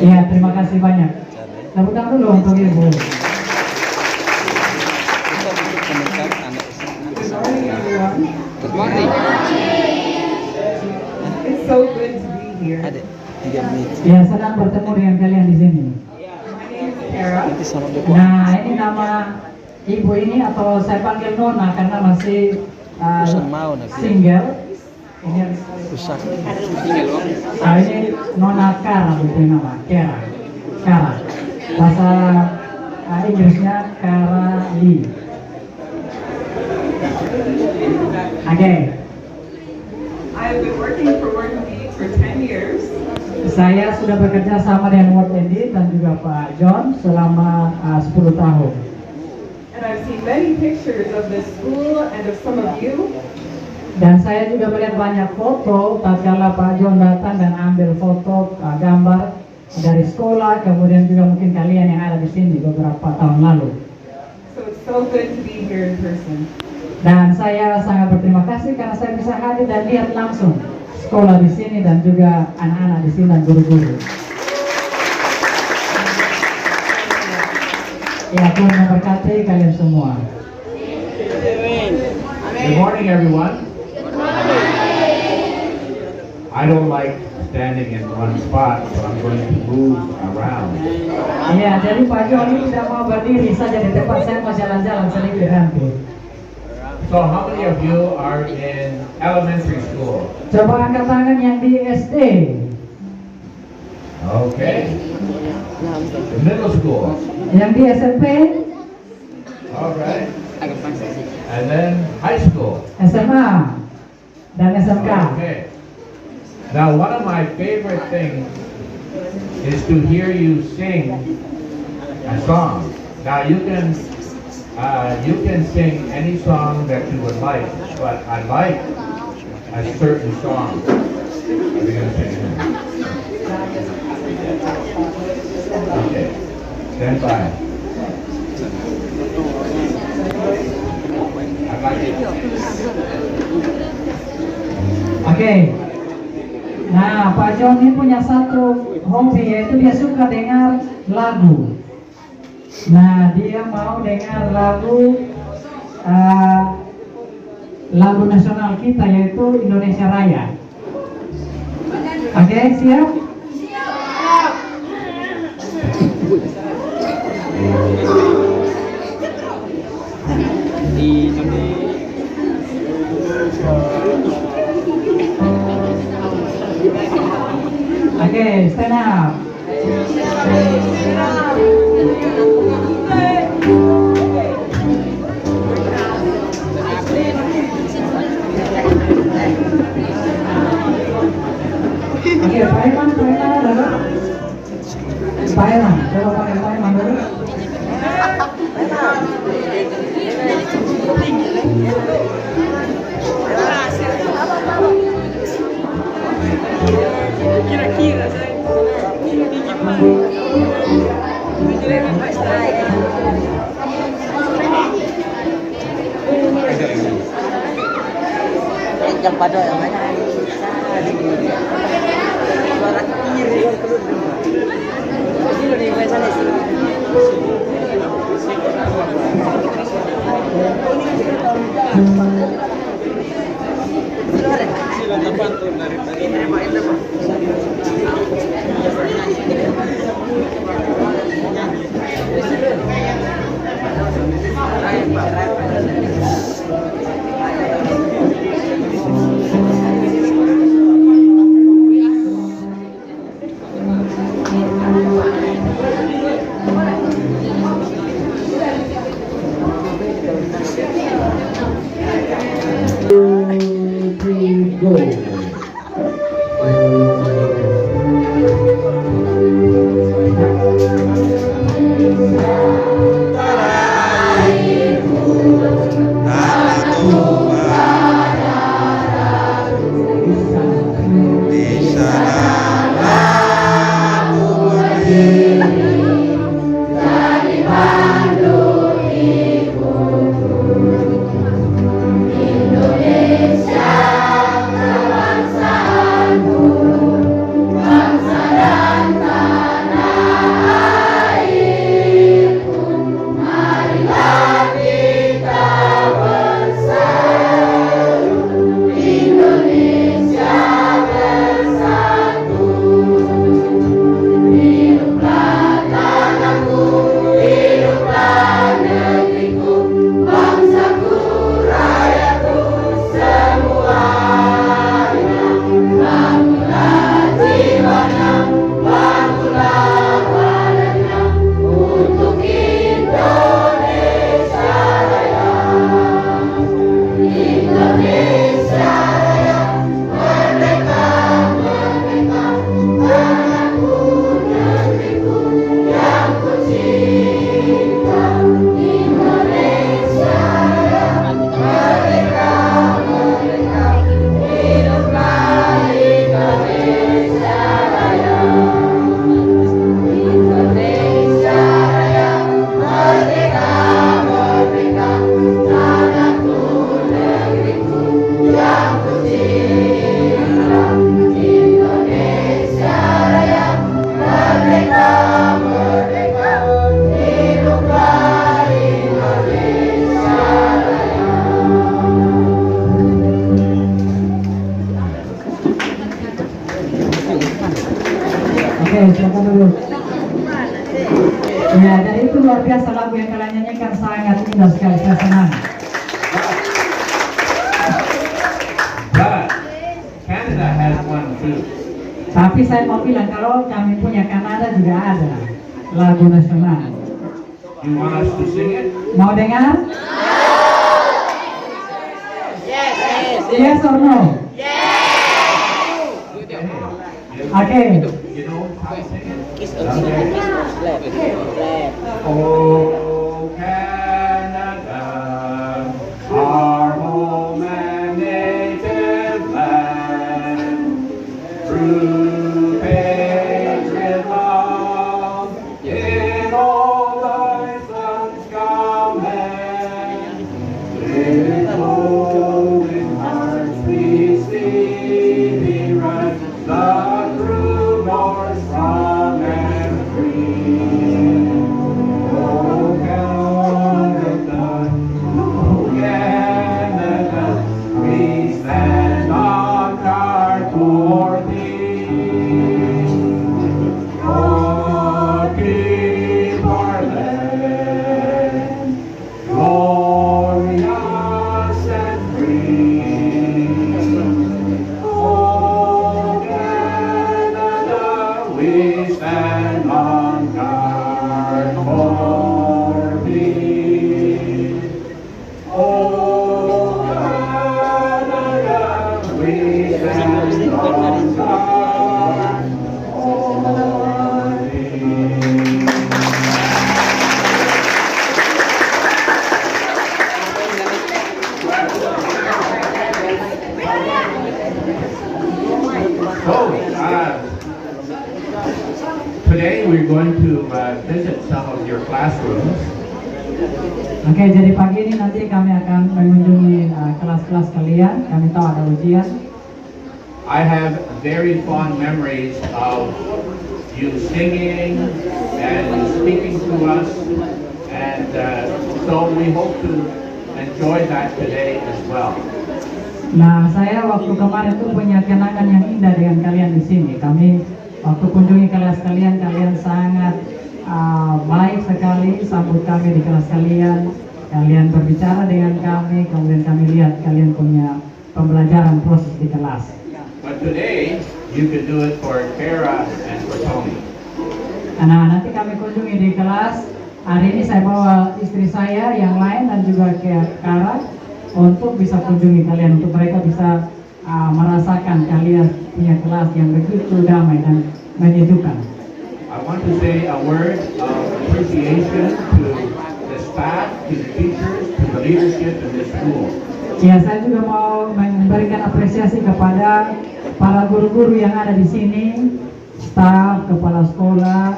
Ya, terima kasih banyak. Tepuk tangan dulu untuk Ibu. Good morning, everyone. It's so good to be here. Ya, senang bertemu dengan kalian di sini. Sarah. Nah, ini nama ibu ini atau saya panggil Nona karena masih single. Ini ini Nona Kara itu nama, Kara. Bahasa Inggrisnya Kara Lee. Oke. I've been working for WorkMD for 10 years. Saya sudah bekerja sama dengan WorkMD dan juga Pak John selama 10 tahun. And I've seen many pictures of this school and of some of you. Dan saya juga melihat banyak foto tatkala Pak John datang dan ambil foto gambar dari sekolah, kemudian juga mungkin kalian yang ada di sini beberapa tahun lalu. So it's so good to be here in person. Dan saya sangat berterima kasih karena saya bisa hadir dan lihat langsung sekolah di sini dan juga anak-anak di sini dan guru-guru. Ya, Tuhan memberkati kalian semua. Good morning, everyone. I don't like standing in one spot, so I'm going to move around. Iya, jadi Pak John ini tidak mau berdiri saja di tempat, saya mau jalan-jalan sedikit nanti. So how many of you are in elementary school? Coba angkat tangan yang di SD. Okay. The middle school. Yang di SMP. All right. And then high school. SMA dan SMK. Okay. Now, one of my favorite things is to hear you sing a song. Now, you can sing any song that you would like, but I like a certain song. Are you gonna sing it? Okay. Stand by. I'd like it. Oke. Nah, Pak John ini punya satu hobi, yaitu dia suka dengar lagu. Nah, dia mau dengar lagu nasional kita, yaitu Indonesia Raya. Oke, siap? Siap. Oke, stand up. Oke, Pak Iman dulu. Pak Iman, coba pakai Pak Iman dulu. Kira-kira saya. Yang pada yang mana? Suara kiri yang perlu dengar. Ini di sana sih. Ya, jadi itu luar biasa lagu yang kalian nyanyikan, sangat indah sekali, saya senang. But Canada has one too. Tapi saya mau bilang kalau kami punya Kanada juga ada lagu nasional. You want us to sing it? Mau dengar? Yes or no? Okay. You know how to sing it? Okay. Oh, Canada, our home and native land, through patriot love, in all thy sons command, with glowing hearts we see thee rise, the true north strong and free. Oh, Canada, we stand on guard for thee. Oh, keep our land glorious and free. Oh, Canada, we stand on guard for thee. Oh, Canada, we stand on guard for thee. So, today we're going to visit some of your classrooms. Oke, jadi pagi ini nanti kami akan mengunjungi kelas-kelas kalian. Kami tahu ada ujian. I have very fond memories of you singing and you speaking to us, and so we hope to enjoy that today as well. Nah, saya waktu kemarin tuh punya kenangan yang indah dengan kalian di sini. Kami waktu kunjungi kelas kalian, kalian sangat baik sekali sambut kami di kelas kalian. Kalian berbicara dengan kami, kemudian kami lihat kalian punya pembelajaran proses di kelas. But today you can do it for Kara and for Tony. Nah, nanti kami kunjungi di kelas. Hari ini saya bawa istri saya yang lain dan juga Kara untuk bisa kunjungi kalian, untuk mereka bisa merasakan kalian punya kelas yang begitu damai dan menyejukkan. I want to say a word of appreciation to the staff, to the teachers, to the leadership in this school. Ya, saya juga mau memberikan apresiasi kepada para guru-guru yang ada di sini, staf, kepala sekolah,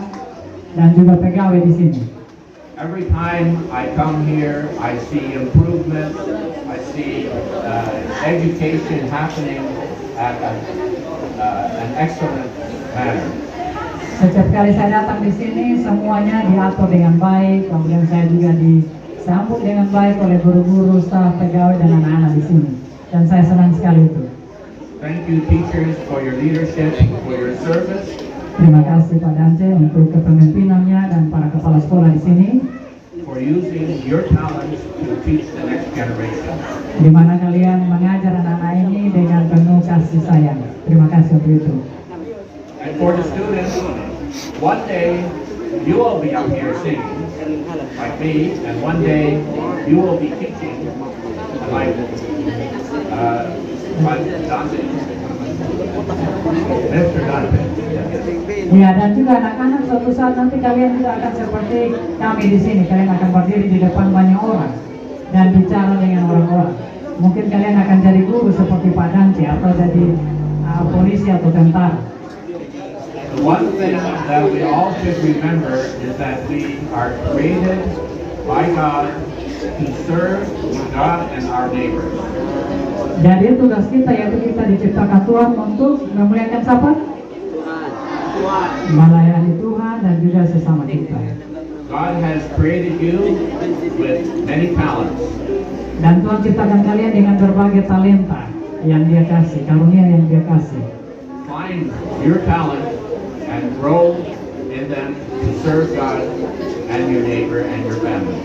dan juga pegawai di sini. Every time I come here, I see improvement. I see education happening at an excellent manner. Setiap kali saya datang di sini, semuanya diatur dengan baik. Kemudian saya juga disambut dengan baik oleh guru-guru, staf, pegawai, dan anak-anak di sini. Dan saya senang sekali itu. Thank you, teachers, for your leadership, for your service. Terima kasih Pak Dance untuk kepemimpinannya dan para kepala sekolah di sini. For using your talents to teach the next generation. Di mana kalian mengajar anak-anak ini dengan penuh kasih sayang. Terima kasih untuk itu. And for the students, one day you will be up here singing like me, and one day you will be teaching like Dante, Mr. Dante. Ya, dan juga anak-anak suatu saat nanti kalian juga akan seperti kami di sini. Kalian akan berdiri di depan banyak orang dan bicara dengan orang-orang. Mungkin kalian akan jadi guru seperti Pak Dante atau jadi polisi atau tentara. The one thing that we all should remember is that we are created by God to serve God and our neighbors. Jadi tugas kita yaitu kita diciptakan Tuhan untuk memuliakan siapa? Melayani Tuhan dan juga sesama kita. God has created you with many talents. Dan Tuhan ciptakan kalian dengan berbagai talenta yang Dia kasih, karunia yang Dia kasih. Find your talent and grow in them to serve God and your neighbor and your family.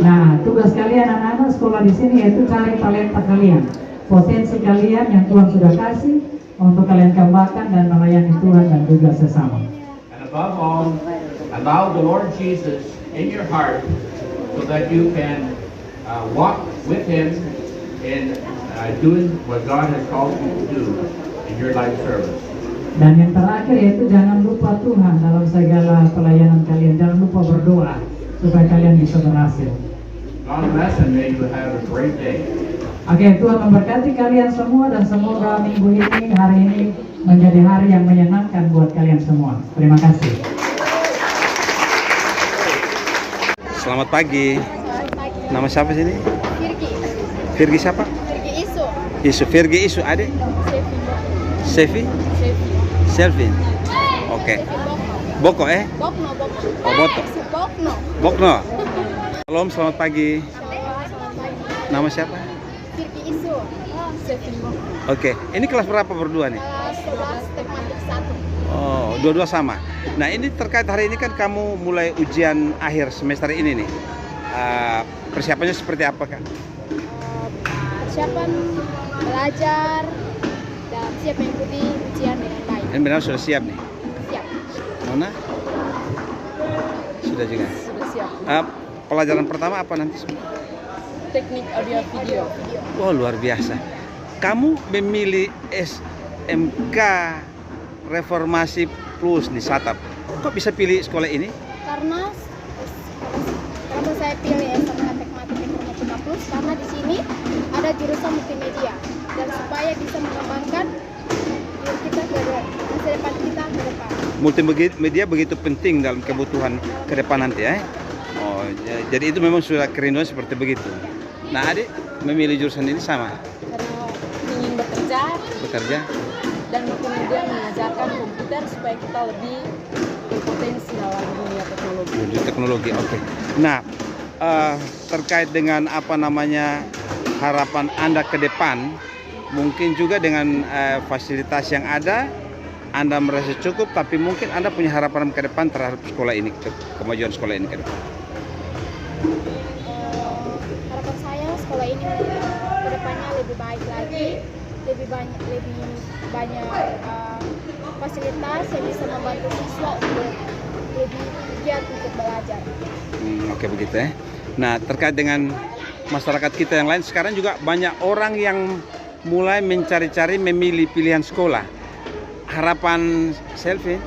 Nah, tugas kalian anak-anak sekolah di sini yaitu cari talenta kalian, potensi kalian yang Tuhan sudah kasih untuk kalian kembangkan dan melayani Tuhan dan juga sesama. And above all, allow the Lord Jesus in your heart so that you can walk with Him in doing what God has called you to do in your life service. Dan yang terakhir yaitu jangan lupa Tuhan dalam segala pelayanan kalian. Jangan lupa berdoa supaya kalian bisa berhasil. God bless and may you have a great day. Oke, Tuhan memberkati kalian semua dan semoga minggu ini, hari ini menjadi hari yang menyenangkan buat kalian semua. Terima kasih. Selamat pagi. Nama siapa sini? Virgi. Virgi siapa? Virgi Isu. Isu. Virgi Isu. Adik? Sevi? Selvin. Oke. Boko Bokno. Oh, Boto. Bokno. Bokno. Salam, selamat pagi. Selamat pagi. Nama siapa? Virgi Isu. Sevi Bokno. Oke. Ini kelas berapa berdua nih? Kelas 11 tematik 1. Oh, dua-dua sama. Nah, ini terkait hari ini kan kamu mulai ujian akhir semester ini nih. Persiapannya seperti apa, Kak? Persiapan belajar dan siap mengikuti ujian dengan baik. Ini benar sudah siap nih? Siap. Nona? Sudah juga? Sudah siap. Pelajaran pertama apa nanti? Teknik audio video. Oh, luar biasa. Kamu memilih SMK Reformasi Plus di Satap. Kok bisa pilih sekolah ini? Karena saya pilih SMK Tekmatik Informatika Plus karena di sini ada jurusan multimedia dan supaya bisa mengembangkan diri kita ke masa depan kita ke depan. Multimedia begitu penting dalam kebutuhan ke depan nanti ya. Oh, jadi itu memang sudah kerinduan seperti begitu. Nah, adik memilih jurusan ini sama? Karena ingin bekerja dan kemudian mengajarkan komputer supaya kita lebih berpotensi dalam dunia teknologi. Dunia teknologi, oke. Nah, terkait dengan apa namanya harapan Anda ke depan, mungkin juga dengan fasilitas yang ada, Anda merasa cukup, tapi mungkin Anda punya harapan ke depan terhadap sekolah ini, kemajuan sekolah ini ke depan. Harapan saya sekolah ini ke depannya lebih baik lagi, lebih banyak fasilitas yang bisa membantu siswa untuk lebih giat untuk belajar. Oke, begitu ya. Nah, terkait dengan masyarakat kita yang lain, sekarang juga banyak orang yang mulai mencari-cari memilih pilihan sekolah. Harapan Selvin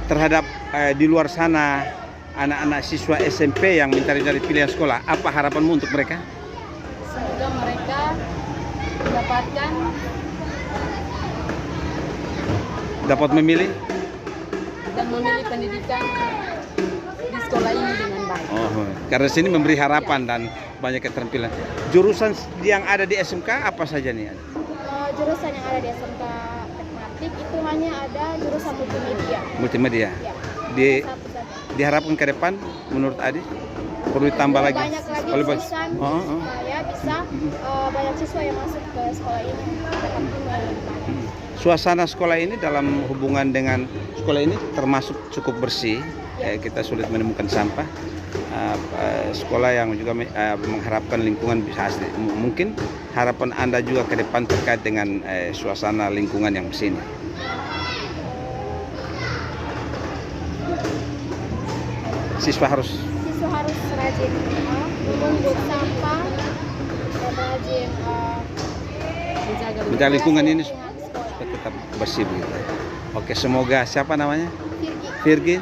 terhadap di luar sana anak-anak siswa SMP yang mencari-cari pilihan sekolah, apa harapanmu untuk mereka? Semoga mereka dapat memilih dan memilih pendidikan di sekolah ini dengan baik. Oh, karena sini memberi harapan dan banyak keterampilan. Jurusan yang ada di SMK apa saja nih? Jurusan yang ada di SMK Tekmatik itu hanya ada jurusan multimedia. Multimedia. Ya. Diharapkan ke depan menurut Adi perlu ditambah lagi. Banyak lagi jurusan supaya bisa banyak siswa yang masuk ke sekolah ini dapat ilmu. Suasana sekolah ini dalam hubungan dengan sekolah ini termasuk cukup bersih. Kita sulit menemukan sampah. Sekolah yang juga mengharapkan lingkungan bisa asli. Mungkin harapan Anda juga ke depan terkait dengan suasana lingkungan yang bersih ini. Siswa harus rajin memungut sampah dan rajin menjaga lingkungan ini tetap bersih begitu. Oke, semoga siapa namanya? Virgi.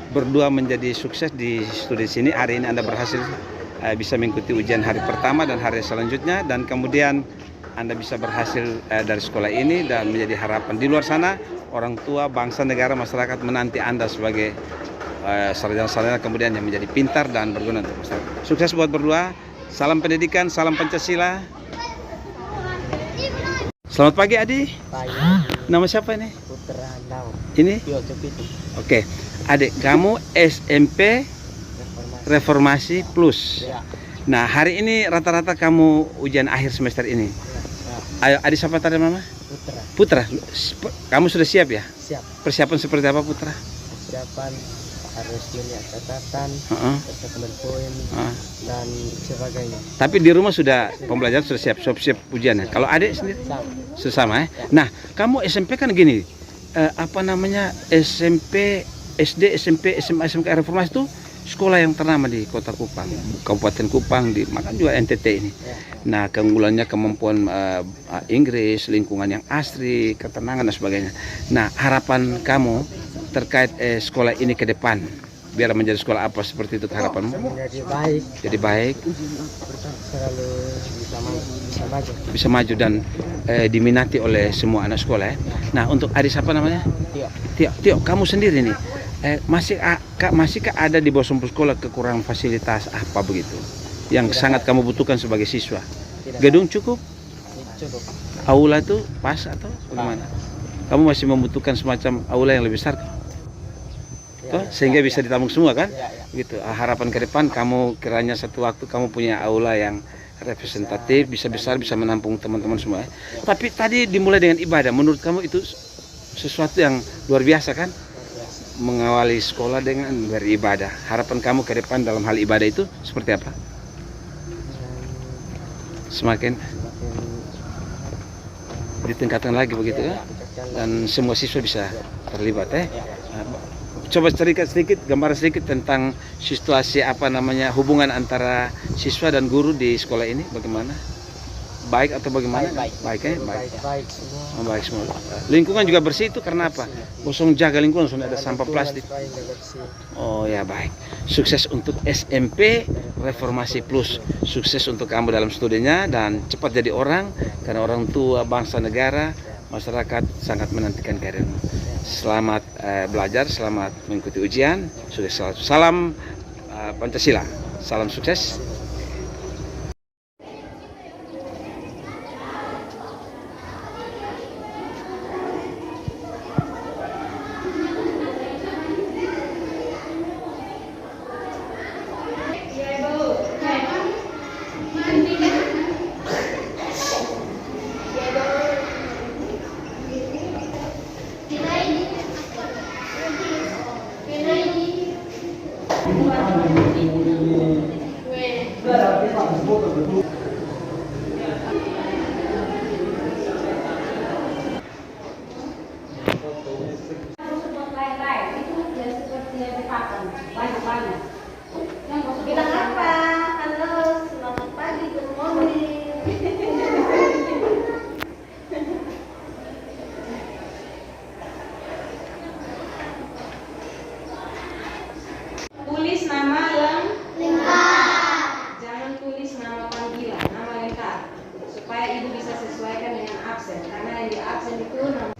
Berdua menjadi sukses di studi sini. Hari ini Anda berhasil bisa mengikuti ujian hari pertama dan hari selanjutnya, dan kemudian Anda bisa berhasil dari sekolah ini dan menjadi harapan di luar sana. Orang tua, bangsa, negara, masyarakat menanti Anda sebagai sarjana-sarjana kemudian yang menjadi pintar dan berguna untuk masyarakat. Sukses buat berdua. Salam pendidikan, salam Pancasila. Selamat pagi, Adi. Pagi. Nama siapa ini? Putra Lau. Ini? Oke. Adik, kamu SMP Reformasi Plus. Ya. Nah, hari ini rata-rata kamu ujian akhir semester ini. Ayo, adik siapa tadi Mama? Putra. Kamu sudah siap ya? Siap. Persiapan seperti apa Putra? Persiapan depan harus melihat catatan, catatan poin dan sebagainya. Tapi di rumah sudah pembelajaran sudah siap ujiannya. Kalau adik sendiri sama ya. Nah, kamu SMP kan gini, SMP, SD, SMP, SMA, SMK Reformasi itu sekolah yang ternama di Kota Kupang, Kabupaten Kupang, makan juga NTT ini. Nah, keunggulannya kemampuan Inggris, lingkungan yang asri, ketenangan dan sebagainya. Nah, harapan kamu terkait sekolah ini ke depan, biar menjadi sekolah apa seperti itu harapanmu? Jadi baik. Selalu bisa maju dan diminati oleh semua anak sekolah ya. Nah, untuk adik siapa namanya? Tio, kamu sendiri nih. Masihkah ada di bawah sumpah sekolah kekurangan fasilitas apa begitu yang sangat kamu butuhkan sebagai siswa? Gedung cukup? Aula itu pas atau bagaimana? Kamu masih membutuhkan semacam aula yang lebih besar? Sehingga bisa ditampung semua kan? Gitu. Harapan ke depan kamu kiranya satu waktu kamu punya aula yang representatif, bisa besar, bisa menampung teman-teman semua. Tapi tadi dimulai dengan ibadah. Menurut kamu itu sesuatu yang luar biasa kan? Mengawali sekolah dengan beribadah. Harapan kamu ke depan dalam hal ibadah itu seperti apa? Semakin ditingkatkan lagi begitu ya? Dan semua siswa bisa terlibat ya? Coba cerita sedikit, gambar sedikit tentang situasi hubungan antara siswa dan guru di sekolah ini bagaimana? Baik atau bagaimana? Baik ya? Baik semua. Baik semua. Lingkungan juga bersih itu karena apa? Kosong jaga lingkungan, sudah ada sampah plastik. Oh ya, baik. Sukses untuk SMP Reformasi Plus. Sukses untuk kamu dalam studinya dan cepat jadi orang, karena orang tua, bangsa, negara, masyarakat sangat menantikan karirmu. Selamat belajar, selamat mengikuti ujian. Sukses selalu. Salam Pancasila. Salam sukses. Bilang apa? Halo, selamat pagi, good morning. Tulis nama lengkap. Jangan tulis nama panggilan, nama lengkap. Supaya ibu bisa sesuaikan dengan absen. Karena yang di absen itu nama.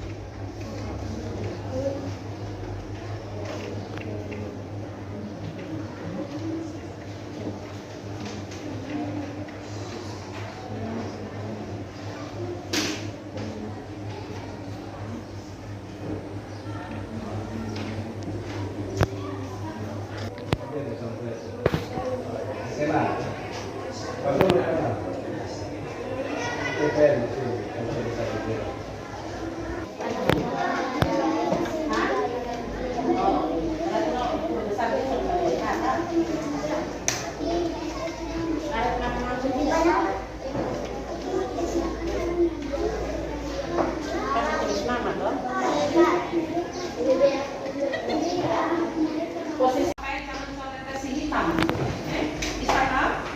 Posisi tangan solid kasih hitam, di sana.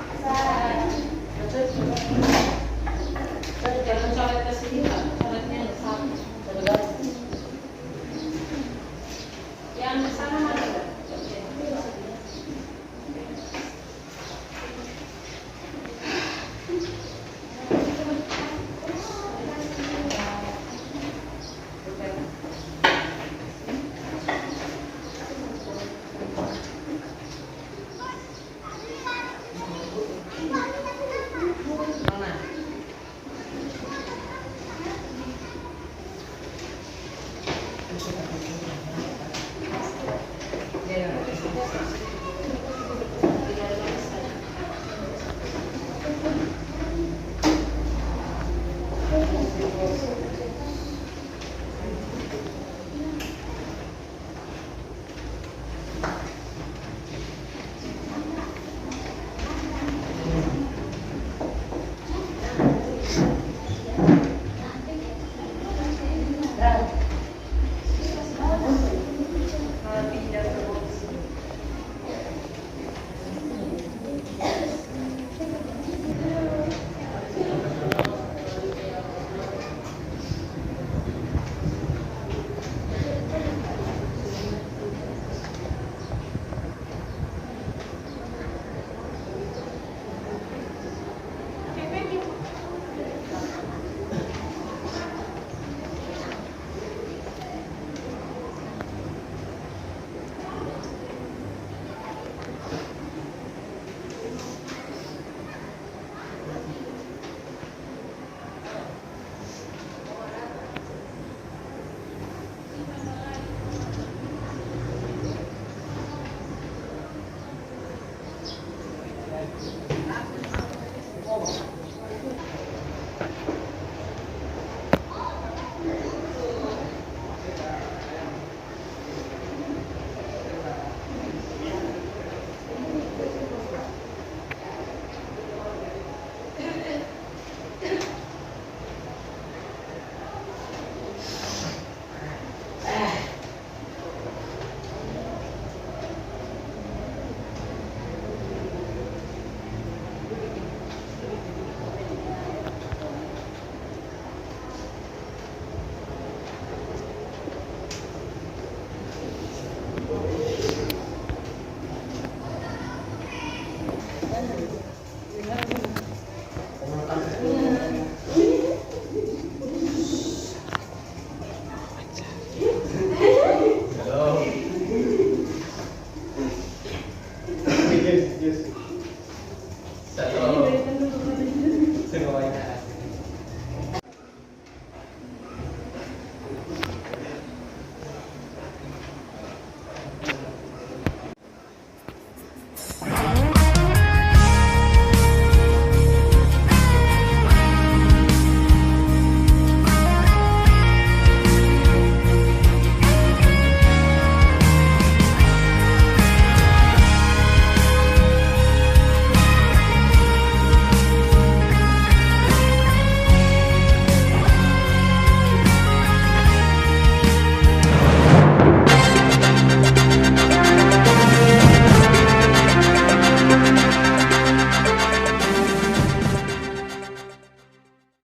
Yes, yes.